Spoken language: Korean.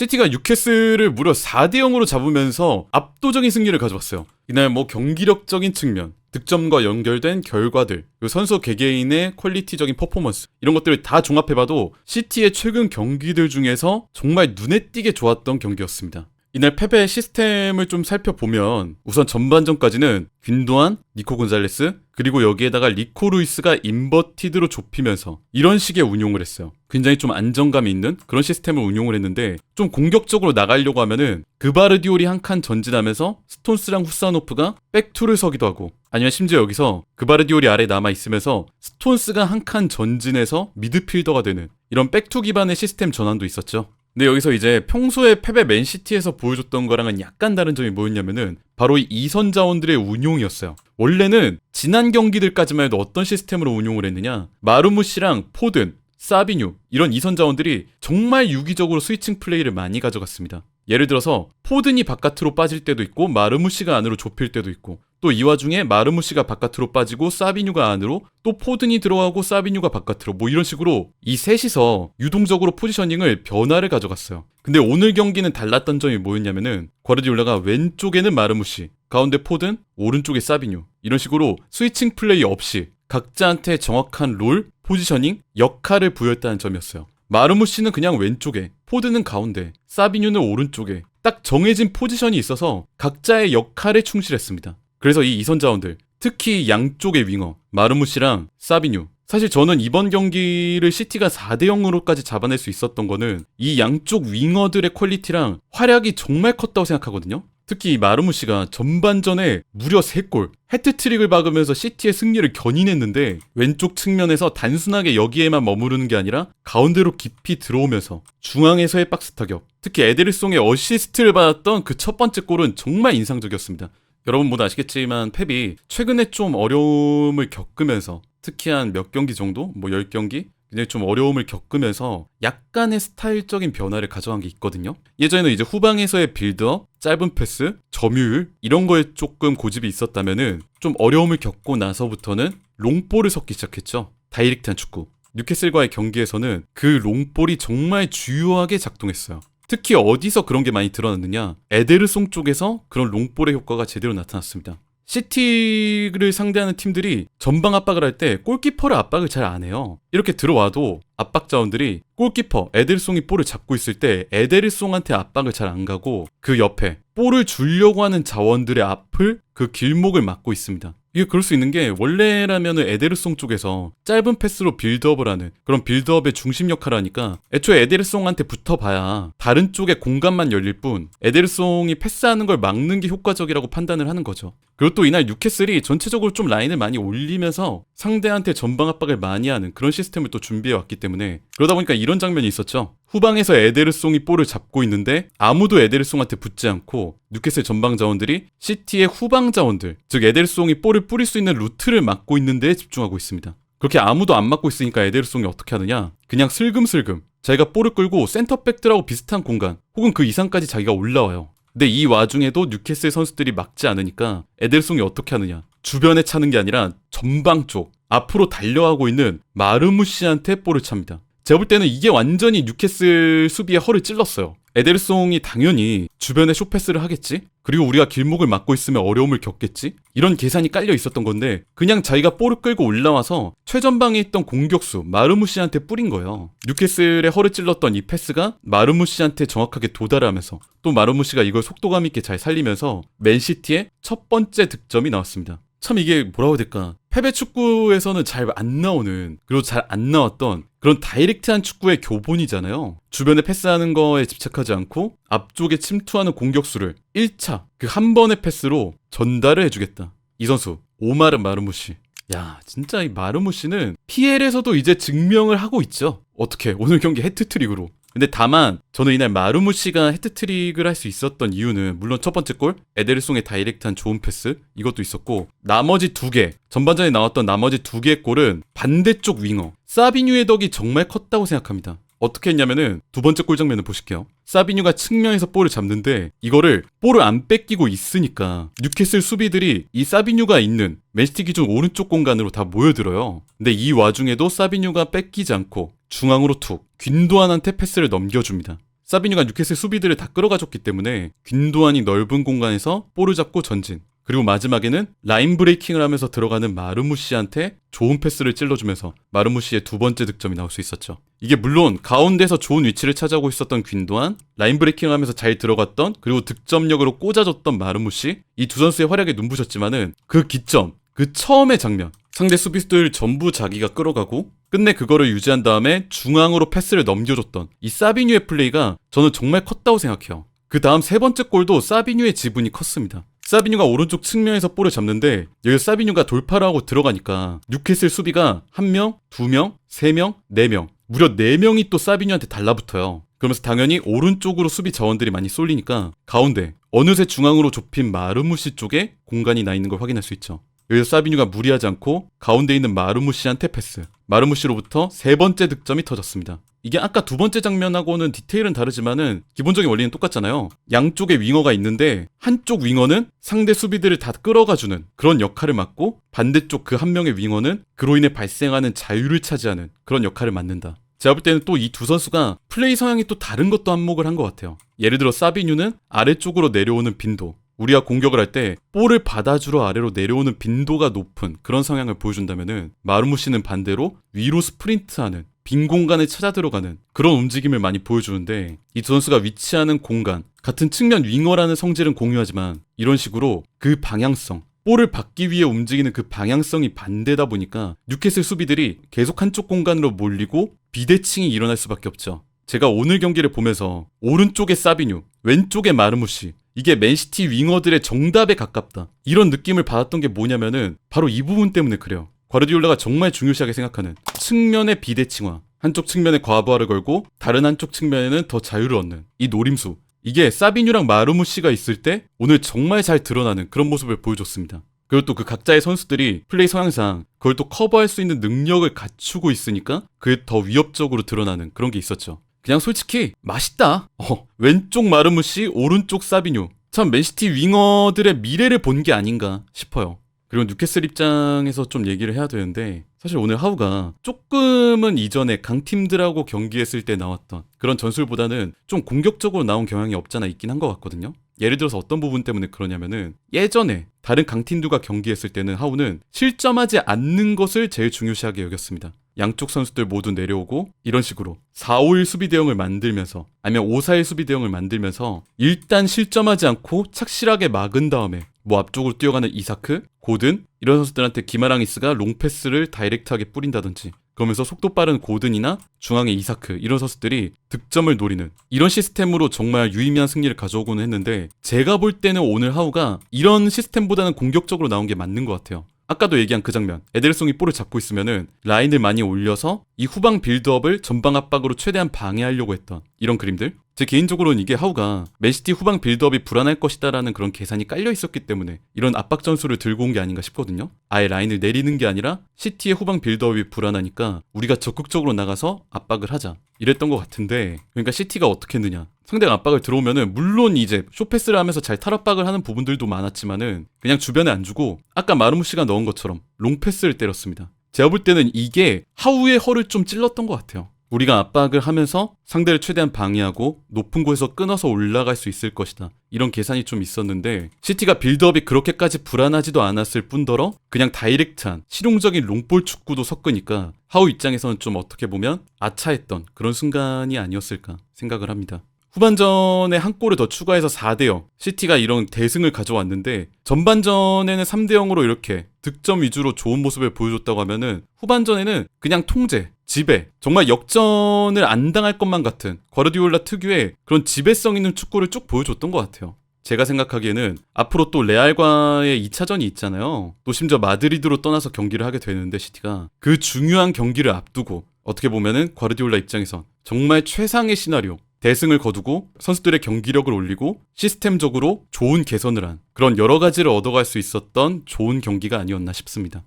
시티가 뉴캐슬을 무려 4대0으로 잡으면서 압도적인 승리를 가져왔어요. 이날 뭐 경기력적인 측면, 득점과 연결된 결과들, 그리고 선수 개개인의 퀄리티적인 퍼포먼스, 이런 것들을 다 종합해봐도 시티의 최근 경기들 중에서 정말 눈에 띄게 좋았던 경기였습니다. 이날 패배 시스템을 좀 살펴보면 우선 전반전까지는 균도안, 니코 곤잘레스, 그리고 여기에다가 리코 루이스가 인버티드로 좁히면서 이런 식의 운용을 했어요. 굉장히 좀 안정감이 있는 그런 시스템을 운용을 했는데, 좀 공격적으로 나가려고 하면은 그바르디올이 한 칸 전진하면서 스톤스랑 후사노프가 백투를 서기도 하고, 아니면 심지어 여기서 그바르디올이 아래 남아있으면서 스톤스가 한 칸 전진해서 미드필더가 되는 이런 백투 기반의 시스템 전환도 있었죠. 근데 여기서 이제 평소에 패배 맨시티에서 보여줬던 거랑은 약간 다른 점이 뭐였냐면은 바로 이 이선 자원들의 운용이었어요. 원래는 지난 경기들까지만 해도 어떤 시스템으로 운용을 했느냐, 마르무시랑 포든, 사비뉴 이런 이선 자원들이 정말 유기적으로 스위칭 플레이를 많이 가져갔습니다. 예를 들어서 포든이 바깥으로 빠질 때도 있고 마르무시가 안으로 좁힐 때도 있고, 또 이 와중에 마르무시가 바깥으로 빠지고 사비뉴가 안으로, 또 포든이 들어가고 사비뉴가 바깥으로, 뭐 이런 식으로 이 셋이서 유동적으로 포지셔닝을 변화를 가져갔어요. 근데 오늘 경기는 달랐던 점이 뭐였냐면은 과르디올라가 왼쪽에는 마르무시, 가운데 포든, 오른쪽에 사비뉴, 이런 식으로 스위칭 플레이 없이 각자한테 정확한 롤, 포지셔닝, 역할을 부여했다는 점이었어요. 마르무시는 그냥 왼쪽에, 포드는 가운데, 사비뉴는 오른쪽에 딱 정해진 포지션이 있어서 각자의 역할에 충실했습니다. 그래서 이 이선 자원들, 특히 양쪽의 윙어 마르무시랑 사비뉴, 사실 저는 이번 경기를 시티가 4대0으로까지 잡아낼 수 있었던 거는 이 양쪽 윙어들의 퀄리티랑 활약이 정말 컸다고 생각하거든요. 특히 이 마르무시가 전반전에 무려 3골, 해트트릭을 박으면서 시티의 승리를 견인했는데, 왼쪽 측면에서 단순하게 여기에만 머무르는 게 아니라 가운데로 깊이 들어오면서 중앙에서의 박스 타격, 특히 에데르송의 어시스트를 받았던 그 첫 번째 골은 정말 인상적이었습니다. 여러분 모두 아시겠지만 펩이 최근에 좀 어려움을 겪으면서, 특히 한 몇 경기 정도? 뭐 10경기? 굉장히 좀 어려움을 겪으면서 약간의 스타일적인 변화를 가져간 게 있거든요. 예전에는 이제 후방에서의 빌드업, 짧은 패스, 점유율 이런 거에 조금 고집이 있었다면은 좀 어려움을 겪고 나서부터는 롱볼을 섞기 시작했죠. 다이렉트한 축구. 뉴캐슬과의 경기에서는 그 롱볼이 정말 주요하게 작동했어요. 특히 어디서 그런 게 많이 드러났느냐, 에데르송 쪽에서 그런 롱볼의 효과가 제대로 나타났습니다. 시티를 상대하는 팀들이 전방 압박을 할 때 골키퍼를 압박을 잘 안 해요. 이렇게 들어와도 압박 자원들이 골키퍼 에데르송이 볼을 잡고 있을 때 에데르송한테 압박을 잘 안 가고 그 옆에 볼을 주려고 하는 자원들의 앞을, 그 길목을 막고 있습니다. 이게 그럴 수 있는 게, 원래라면은 에데르송 쪽에서 짧은 패스로 빌드업을 하는 그런 빌드업의 중심 역할을 하니까 애초에 에데르송한테 붙어봐야 다른 쪽에 공간만 열릴 뿐 에데르송이 패스하는 걸 막는 게 효과적이라고 판단을 하는 거죠. 그리고 또 이날 뉴캐슬이 전체적으로 좀 라인을 많이 올리면서 상대한테 전방 압박을 많이 하는 그런 시스템을 또 준비해 왔기 때문에, 그러다 보니까 이런 장면이 있었죠. 후방에서 에데르송이 볼을 잡고 있는데 아무도 에데르송한테 붙지 않고 뉴캐슬 전방 자원들이 시티의 후방 자원들, 즉 에데르송이 볼을 뿌릴 수 있는 루트를 막고 있는 데에 집중하고 있습니다. 그렇게 아무도 안 막고 있으니까 에데르송이 어떻게 하느냐, 그냥 슬금슬금 자기가 볼을 끌고 센터백들하고 비슷한 공간 혹은 그 이상까지 자기가 올라와요. 근데 이 와중에도 뉴캐슬 선수들이 막지 않으니까 에데르송이 어떻게 하느냐, 주변에 차는 게 아니라 전방 쪽 앞으로 달려가고 있는 마르무시한테 볼을 찹니다. 제가 볼 때는 이게 완전히 뉴캐슬 수비의 허를 찔렀어요. 에데르송이 당연히 주변에 숏패스를 하겠지? 그리고 우리가 길목을 막고 있으면 어려움을 겪겠지? 이런 계산이 깔려 있었던 건데, 그냥 자기가 볼을 끌고 올라와서 최전방에 있던 공격수 마르무시한테 뿌린 거예요. 뉴캐슬의 허를 찔렀던 이 패스가 마르무시한테 정확하게 도달하면서 또 마르무시가 이걸 속도감 있게 잘 살리면서 맨시티의 첫 번째 득점이 나왔습니다. 참 이게 뭐라고 해야 될까, 패배 축구에서는 잘 안 나오는, 그리고 잘 안 나왔던 그런 다이렉트한 축구의 교본이잖아요. 주변에 패스하는 거에 집착하지 않고 앞쪽에 침투하는 공격수를 1차 그 한 번의 패스로 전달을 해주겠다. 이 선수 오마르 마르무시. 야, 진짜 이 마르무시는 PL에서도 이제 증명을 하고 있죠. 어떻게 오늘 경기 해트트릭으로. 근데 다만 저는 이날 마르무시가 해트트릭을 할 수 있었던 이유는, 물론 첫 번째 골 에데르송의 다이렉트한 좋은 패스 이것도 있었고, 나머지 2개, 전반전에 나왔던 나머지 2개의 골은 반대쪽 윙어 사비뉴의 덕이 정말 컸다고 생각합니다. 어떻게 했냐면은 두 번째 골 장면을 보실게요. 사비뉴가 측면에서 볼을 잡는데 이거를 볼을 안 뺏기고 있으니까 뉴캐슬 수비들이 이 사비뉴가 있는 맨시티 기준 오른쪽 공간으로 다 모여들어요. 근데 이 와중에도 사비뉴가 뺏기지 않고 중앙으로 툭 균도안한테 패스를 넘겨줍니다. 사비뉴가 뉴캐슬 수비들을 다 끌어가줬기 때문에 균도안이 넓은 공간에서 볼을 잡고 전진, 그리고 마지막에는 라인 브레이킹을 하면서 들어가는 마르무시한테 좋은 패스를 찔러주면서 마르무시의 두 번째 득점이 나올 수 있었죠. 이게 물론 가운데서 좋은 위치를 차지하고 있었던 균도안, 라인 브레이킹을 하면서 잘 들어갔던, 그리고 득점력으로 꽂아줬던 마르무시, 이 두 선수의 활약에 눈부셨지만은 그 기점, 그 처음의 장면, 상대 수비수들 전부 자기가 끌어가고 끝내 그거를 유지한 다음에 중앙으로 패스를 넘겨줬던 이 사비뉴의 플레이가 저는 정말 컸다고 생각해요. 그 다음 세 번째 골도 사비뉴의 지분이 컸습니다. 사비뉴가 오른쪽 측면에서 볼을 잡는데 여기 사비뉴가 돌파를 하고 들어가니까 뉴캐슬 수비가 1명, 2명, 3명, 4명, 무려 4명이 또 사비뉴한테 달라붙어요. 그러면서 당연히 오른쪽으로 수비 자원들이 많이 쏠리니까 가운데 어느새 중앙으로 좁힌 마르무시 쪽에 공간이 나 있는 걸 확인할 수 있죠. 여기서 사비뉴가 무리하지 않고 가운데 있는 마르무시한테 패스, 마르무시로부터 세 번째 득점이 터졌습니다. 이게 아까 두 번째 장면하고는 디테일은 다르지만은 기본적인 원리는 똑같잖아요. 양쪽에 윙어가 있는데 한쪽 윙어는 상대 수비들을 다 끌어가주는 그런 역할을 맡고 반대쪽 그 한 명의 윙어는 그로 인해 발생하는 자유를 차지하는 그런 역할을 맡는다. 제가 볼 때는 또 이 두 선수가 플레이 성향이 또 다른 것도 한몫을 한 것 같아요. 예를 들어 사비뉴는 아래쪽으로 내려오는 빈도, 우리가 공격을 할 때 볼을 받아주러 아래로 내려오는 빈도가 높은 그런 성향을 보여준다면은 마르무시는 반대로 위로 스프린트하는, 빈 공간에 찾아 들어가는 그런 움직임을 많이 보여주는데, 이 두 선수가 위치하는 공간, 같은 측면 윙어라는 성질은 공유하지만 이런 식으로 그 방향성, 볼을 받기 위해 움직이는 그 방향성이 반대다 보니까 뉴캐슬 수비들이 계속 한쪽 공간으로 몰리고 비대칭이 일어날 수밖에 없죠. 제가 오늘 경기를 보면서 오른쪽에 사비뉴, 왼쪽에 마르무시, 이게 맨시티 윙어들의 정답에 가깝다, 이런 느낌을 받았던 게 뭐냐면은 바로 이 부분 때문에 그래요. 과르디올라가 정말 중요시하게 생각하는 측면의 비대칭화, 한쪽 측면에 과부하를 걸고 다른 한쪽 측면에는 더 자유를 얻는 이 노림수, 이게 사비뉴랑 마르무시가 있을 때 오늘 정말 잘 드러나는 그런 모습을 보여줬습니다. 그리고 또 그 각자의 선수들이 플레이 성향상 그걸 또 커버할 수 있는 능력을 갖추고 있으니까 그게 더 위협적으로 드러나는 그런 게 있었죠. 그냥 솔직히 맛있다. 왼쪽 마르무시, 오른쪽 사비뉴, 참 맨시티 윙어들의 미래를 본 게 아닌가 싶어요. 그리고 뉴캐슬 입장에서 좀 얘기를 해야 되는데, 사실 오늘 하우가 조금은 이전에 강팀들하고 경기했을 때 나왔던 그런 전술보다는 좀 공격적으로 나온 경향이 없잖아 있긴 한 것 같거든요. 예를 들어서 어떤 부분 때문에 그러냐면은 예전에 다른 강팀들과 경기했을 때는 하우는 실점하지 않는 것을 제일 중요시하게 여겼습니다. 양쪽 선수들 모두 내려오고 이런 식으로 4-5-1 수비 대형을 만들면서, 아니면 5-4-1 수비 대형을 만들면서 일단 실점하지 않고 착실하게 막은 다음에 뭐 앞쪽으로 뛰어가는 이사크, 고든, 이런 선수들한테 기마랑이스가 롱패스를 다이렉트하게 뿌린다든지, 그러면서 속도 빠른 고든이나 중앙의 이사크, 이런 선수들이 득점을 노리는 이런 시스템으로 정말 유의미한 승리를 가져오고는 했는데, 제가 볼 때는 오늘 하우가 이런 시스템보다는 공격적으로 나온 게 맞는 것 같아요. 아까도 얘기한 그 장면, 에데르송이 볼을 잡고 있으면은 라인을 많이 올려서 이 후방 빌드업을 전방 압박으로 최대한 방해하려고 했던 이런 그림들, 제 개인적으로는 이게 하우가 맨시티 후방 빌드업이 불안할 것이다라는 그런 계산이 깔려 있었기 때문에 이런 압박 전술을 들고 온 게 아닌가 싶거든요. 아예 라인을 내리는 게 아니라 시티의 후방 빌드업이 불안하니까 우리가 적극적으로 나가서 압박을 하자, 이랬던 것 같은데, 그러니까 시티가 어떻게 했느냐, 상대가 압박을 들어오면은 물론 이제 쇼패스를 하면서 잘 탈압박을 하는 부분들도 많았지만은 그냥 주변에 안 주고 아까 마르무시가 넣은 것처럼 롱패스를 때렸습니다. 제가 볼 때는 이게 하우의 허를 좀 찔렀던 것 같아요. 우리가 압박을 하면서 상대를 최대한 방해하고 높은 곳에서 끊어서 올라갈 수 있을 것이다, 이런 계산이 좀 있었는데, 시티가 빌드업이 그렇게까지 불안하지도 않았을 뿐더러 그냥 다이렉트한 실용적인 롱볼 축구도 섞으니까 하우 입장에서는 좀 어떻게 보면 아차했던 그런 순간이 아니었을까 생각을 합니다. 후반전에 한 골을 더 추가해서 4-0, 시티가 이런 대승을 가져왔는데, 전반전에는 3-0으로 이렇게 득점 위주로 좋은 모습을 보여줬다고 하면은 후반전에는 그냥 통제, 지배, 정말 역전을 안 당할 것만 같은 과르디올라 특유의 그런 지배성 있는 축구를 쭉 보여줬던 것 같아요. 제가 생각하기에는 앞으로 또 레알과의 2차전이 있잖아요. 또 심지어 마드리드로 떠나서 경기를 하게 되는데, 시티가 그 중요한 경기를 앞두고 어떻게 보면은 과르디올라 입장에선 정말 최상의 시나리오, 대승을 거두고 선수들의 경기력을 올리고 시스템적으로 좋은 개선을 한 그런 여러 가지를 얻어갈 수 있었던 좋은 경기가 아니었나 싶습니다.